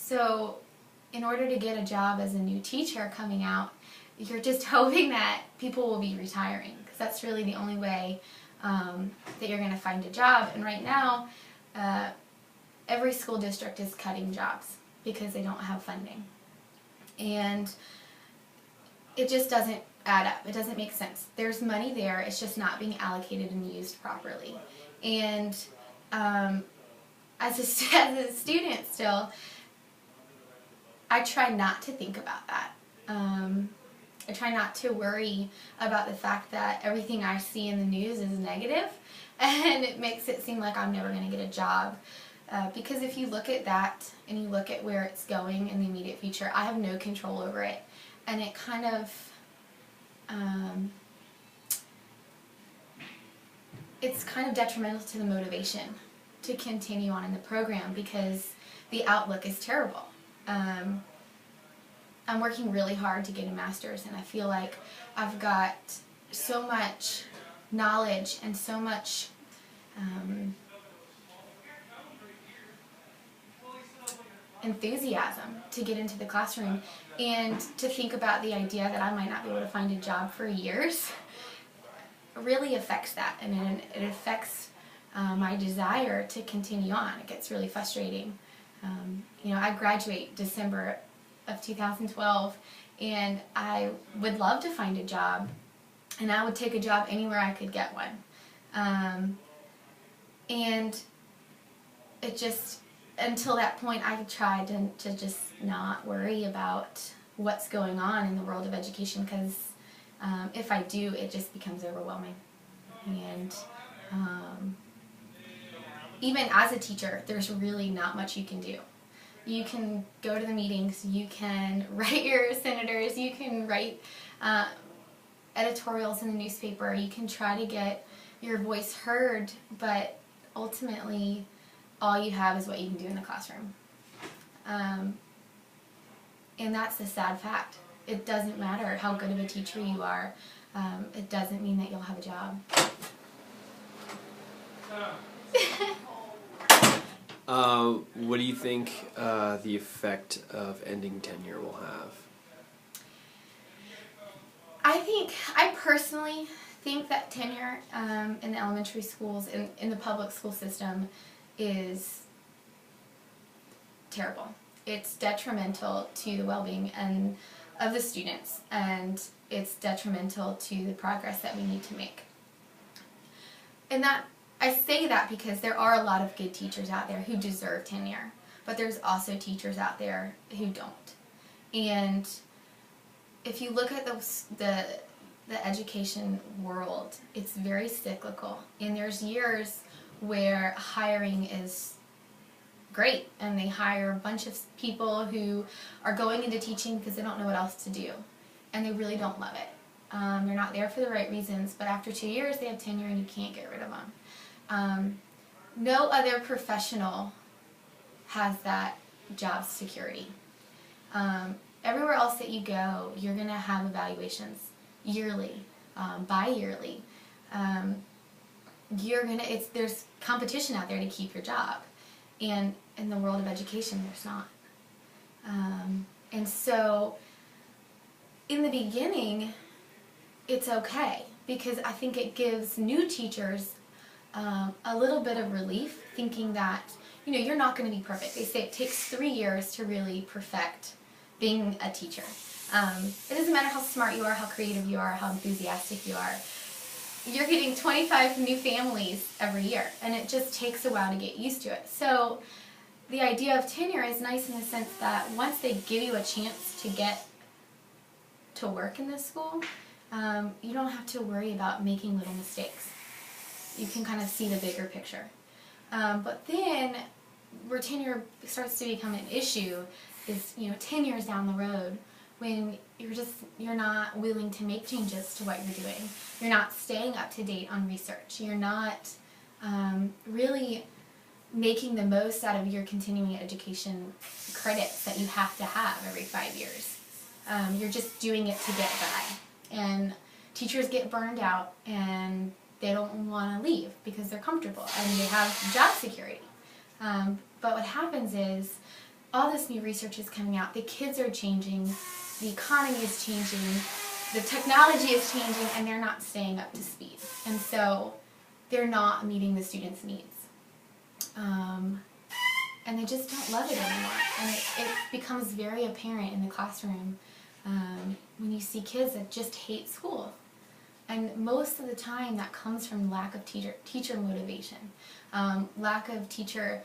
So in order to get a job as a new teacher coming out, you're just hoping that people will be retiring, because that's really the only way that you're going to find a job. And right now, every school district is cutting jobs because they don't have funding. And it just doesn't add up. It doesn't make sense. There's money there, it's just not being allocated and used properly. And as a student still, I try not to think about that. I try not to worry about the fact that everything I see in the news is negative, and it makes it seem like I'm never going to get a job. Because if you look at that and you look at where it's going in the immediate future, I have no control over it. And it kind of, it's kind of detrimental to the motivation to continue on in the program, because the outlook is terrible. I'm working really hard to get a master's, and I feel like I've got so much knowledge and so much enthusiasm to get into the classroom, and to think about the idea that I might not be able to find a job for years really affects that, and it affects my desire to continue on. It gets really frustrating. You know, I graduate December of 2012, and I would love to find a job, and I would take a job anywhere I could get one. And it just, until that point, I tried to just not worry about what's going on in the world of education, because if I do, it just becomes overwhelming. And even as a teacher, there's really not much you can do. You can go to the meetings, you can write your senators, you can write editorials in the newspaper, you can try to get your voice heard, but ultimately all you have is what you can do in the classroom. And that's the sad fact. It doesn't matter how good of a teacher you are. It doesn't mean that you'll have a job. What do you think the effect of ending tenure will have? I personally think that tenure in the elementary schools, in the public school system, is terrible. It's detrimental to the well-being of the students, and it's detrimental to the progress that we need to make. And I say that because there are a lot of good teachers out there who deserve tenure, but there's also teachers out there who don't. And if you look at the education world, it's very cyclical, and there's years where hiring is great, and they hire a bunch of people who are going into teaching because they don't know what else to do, and they really don't love it. They're not there for the right reasons, but after 2 years they have tenure and you can't get rid of them. No other professional has that job security. Everywhere else that you go, you're going to have evaluations yearly, bi-yearly. There's competition out there to keep your job, and in the world of education there's not. And so in the beginning it's okay, because I think it gives new teachers a little bit of relief, thinking that, you know, you're not going to be perfect. They say it takes 3 years to really perfect being a teacher. It doesn't matter how smart you are, how creative you are, how enthusiastic you are. You're getting 25 new families every year, and it just takes a while to get used to it. So the idea of tenure is nice in the sense that once they give you a chance to get to work in this school, you don't have to worry about making little mistakes. You can kind of see the bigger picture. But then where tenure starts to become an issue is, 10 years down the road, when you're not willing to make changes to what you're doing. You're not staying up to date on research. You're not really making the most out of your continuing education credits that you have to have every 5 years. You're just doing it to get by. And teachers get burned out, and they don't want to leave because they're comfortable and they have job security. But what happens is, all this new research is coming out. The kids are changing, the economy is changing, the technology is changing, and they're not staying up to speed. And so they're not meeting the students' needs. And they just don't love it anymore. And it becomes very apparent in the classroom when you see kids that just hate school. And most of the time that comes from lack of teacher motivation, lack of teacher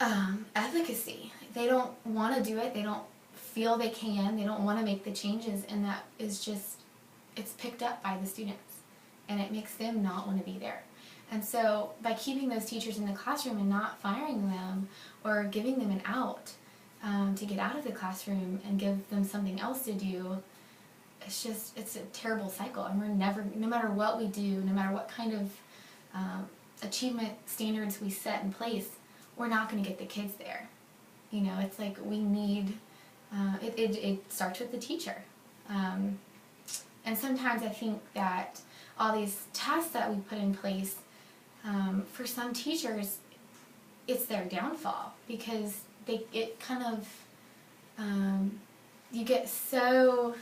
efficacy. They don't want to do it, they don't feel they can, they don't want to make the changes, and that is just, it's picked up by the students. And it makes them not want to be there. And so by keeping those teachers in the classroom and not firing them or giving them an out to get out of the classroom and give them something else to do, it's a terrible cycle. And we're never, no matter what we do, no matter what kind of achievement standards we set in place, we're not going to get the kids there. You know, it's like we need, it starts with the teacher. And sometimes I think that all these tests that we put in place, for some teachers, it's their downfall because it kind of, you get so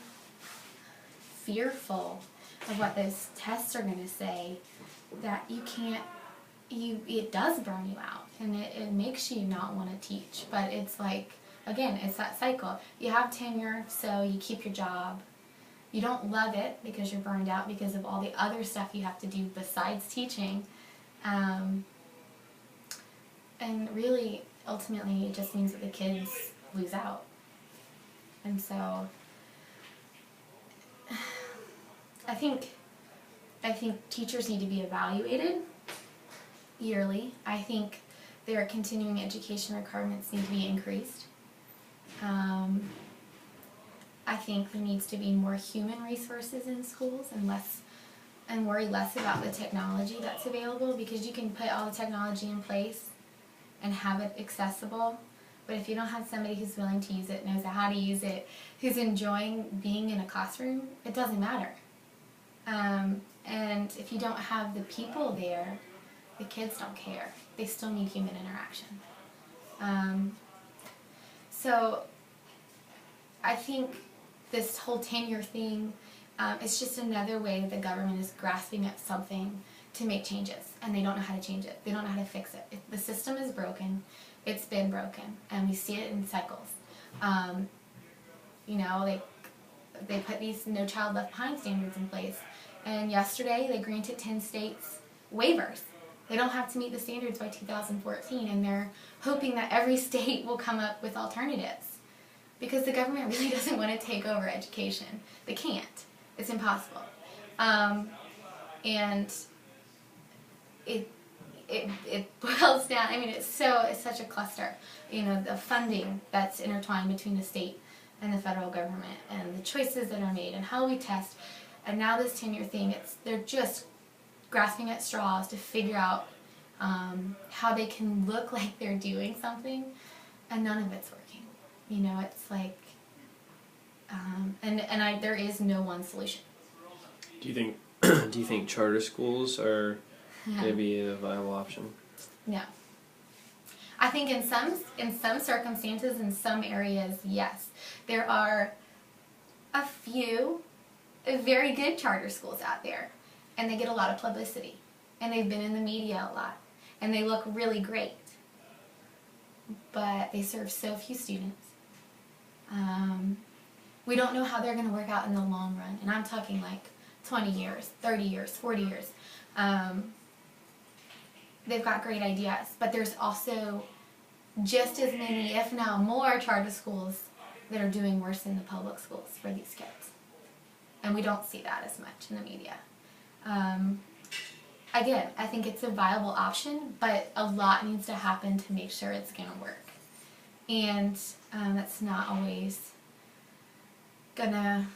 fearful of what those tests are going to say that you can't, it does burn you out, and it makes you not want to teach. But it's like, again, it's that cycle. You have tenure, so you keep your job. You don't love it because you're burned out because of all the other stuff you have to do besides teaching. And really, ultimately, it just means that the kids lose out. And so, I think teachers need to be evaluated yearly. I think their continuing education requirements need to be increased. I think there needs to be more human resources in schools and worry less about the technology that's available, because you can put all the technology in place and have it accessible, but if you don't have somebody who's willing to use it, knows how to use it, who's enjoying being in a classroom, it doesn't matter. And if you don't have the people there, the kids don't care. They still need human interaction. So I think this whole tenure thing, it's just another way that the government is grasping at something to make changes, and they don't know how to change it. They don't know how to fix it. The system is broken. It's been broken, and we see it in cycles. You know, they put these No Child Left Behind standards in place, and yesterday they granted 10 states waivers. They don't have to meet the standards by 2014, and they're hoping that every state will come up with alternatives, because the government really doesn't want to take over education. They can't. It's impossible. And it boils down, I mean, it's such a cluster. You know, the funding that's intertwined between the state and the federal government, and the choices that are made, and how we test, and now this tenure thing, they're just grasping at straws to figure out how they can look like they're doing something, and none of it's working. You know, it's like, there is no one solution. Do you think charter schools are maybe a viable option? No. I think in some circumstances, in some areas, yes. There are a few very good charter schools out there, and they get a lot of publicity, and they've been in the media a lot, and they look really great, but they serve so few students. We don't know how they're going to work out in the long run, and I'm talking like 20 years, 30 years, 40 years. They've got great ideas, but there's also just as many, if not more, charter schools that are doing worse than the public schools for these kids. And we don't see that as much in the media. Again, I think it's a viable option, but a lot needs to happen to make sure it's going to work. And that's not always going to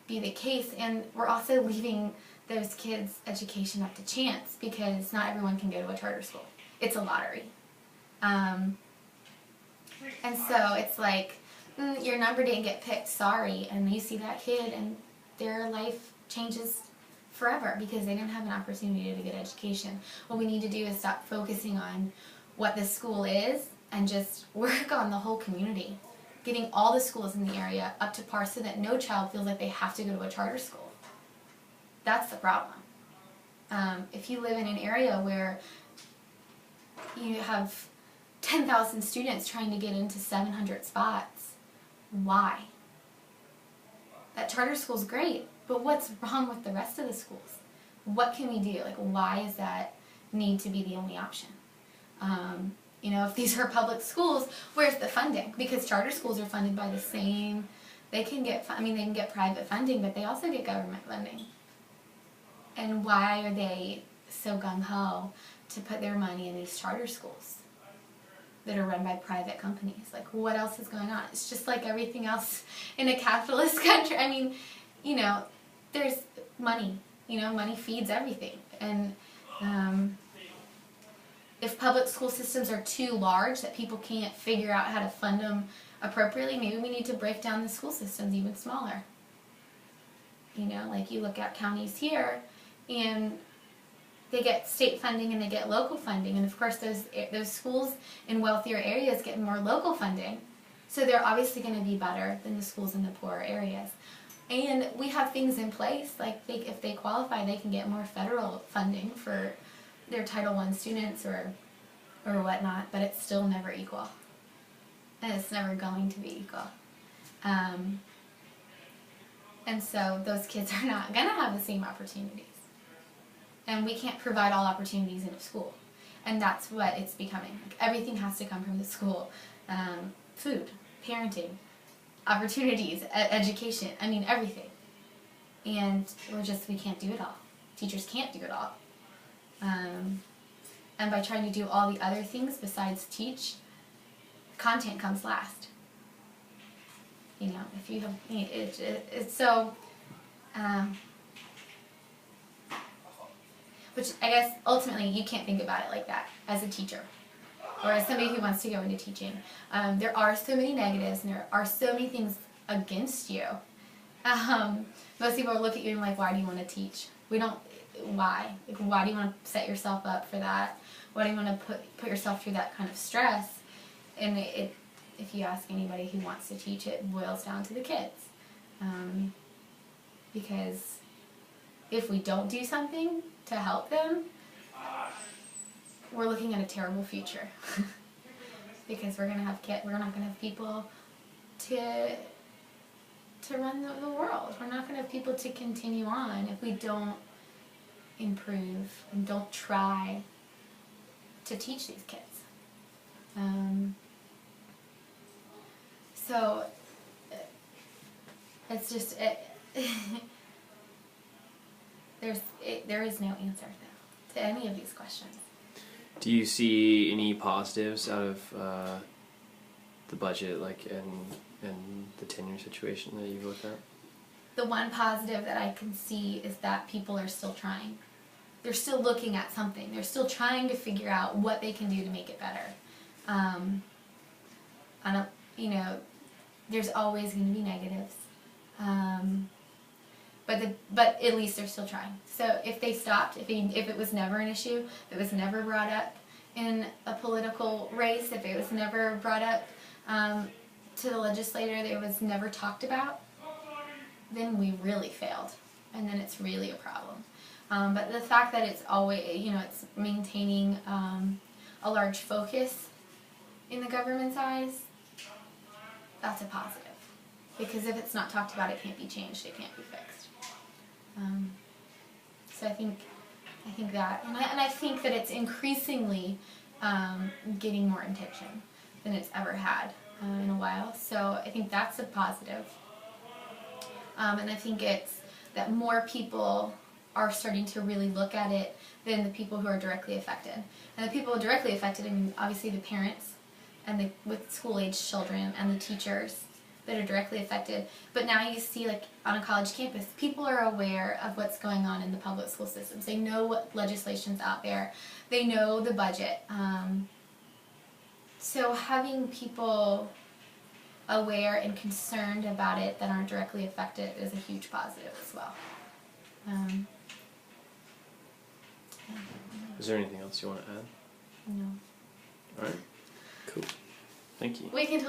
be the case. And we're also leaving those kids' education up to chance, because not everyone can go to a charter school. It's a lottery. And so it's like, your number didn't get picked, sorry, and you see that kid and their life changes forever because they didn't have an opportunity to get education. What we need to do is stop focusing on what the school is and just work on the whole community, getting all the schools in the area up to par so that no child feels like they have to go to a charter school. That's the problem. If you live in an area where you have 10,000 students trying to get into 700 spots, why? That charter school's great, but what's wrong with the rest of the schools? What can we do? Like, why does that need to be the only option? You know, if these are public schools, where's the funding? Because charter schools are funded by the same, they can get, they can get private funding, but they also get government funding. And why are they so gung-ho to put their money in these charter schools that are run by private companies? Like, what else is going on? It's just like everything else in a capitalist country. I mean, you know, there's money. You know, money feeds everything. And if public school systems are too large that people can't figure out how to fund them appropriately, maybe we need to break down the school systems even smaller. You know, like you look at counties here, and they get state funding and they get local funding, and of course those schools in wealthier areas get more local funding, so they're obviously going to be better than the schools in the poorer areas. And we have things in place, like if they qualify, they can get more federal funding for their Title I students or whatnot, but it's still never equal, and it's never going to be equal. And so those kids are not going to have the same opportunities. And we can't provide all opportunities in a school. And that's what it's becoming. Like, everything has to come from the school. Food, parenting, opportunities, education, I mean everything. And we can't do it all. Teachers can't do it all. And by trying to do all the other things besides teach, content comes last. You know, if you have, it's so, which I guess ultimately you can't think about it like that as a teacher or as somebody who wants to go into teaching. There are so many negatives and there are so many things against you. Most people look at you and like, why do you want to teach? Why? Like, why do you want to set yourself up for that? Why do you want to put yourself through that kind of stress? And if you ask anybody who wants to teach, it boils down to the kids. Because if we don't do something to help them, we're looking at a terrible future. Because we're not going to have people to run the world. We're not going to have people to continue on if we don't improve and don't try to teach these kids. So it's just there is no answer though to any of these questions. Do you see any positives out of the budget, like and the tenure situation that you've looked at? The one positive that I can see is that people are still trying. They're still looking at something. They're still trying to figure out what they can do to make it better. There's always going to be negatives. But at least they're still trying. So if they stopped, if it was never an issue, if it was never brought up in a political race, if it was never brought up to the legislator, it was never talked about, then we really failed. And then it's really a problem. But the fact that it's always, it's maintaining a large focus in the government's eyes, that's a positive. Because if it's not talked about, it can't be changed, it can't be fixed. So I think that, and I think that it's increasingly getting more attention than it's ever had in a while. So I think that's a positive. And I think it's that more people are starting to really look at it than the people who are directly affected. And the people who are directly affected, I mean, obviously the parents and with school-age children and the teachers that are directly affected. But now you see, like, on a college campus, people are aware of what's going on in the public school systems. They know what legislation's out there. They know the budget. So having people aware and concerned about it that aren't directly affected is a huge positive as well. Is there anything else you want to add? No. All right. Cool. Thank you. We can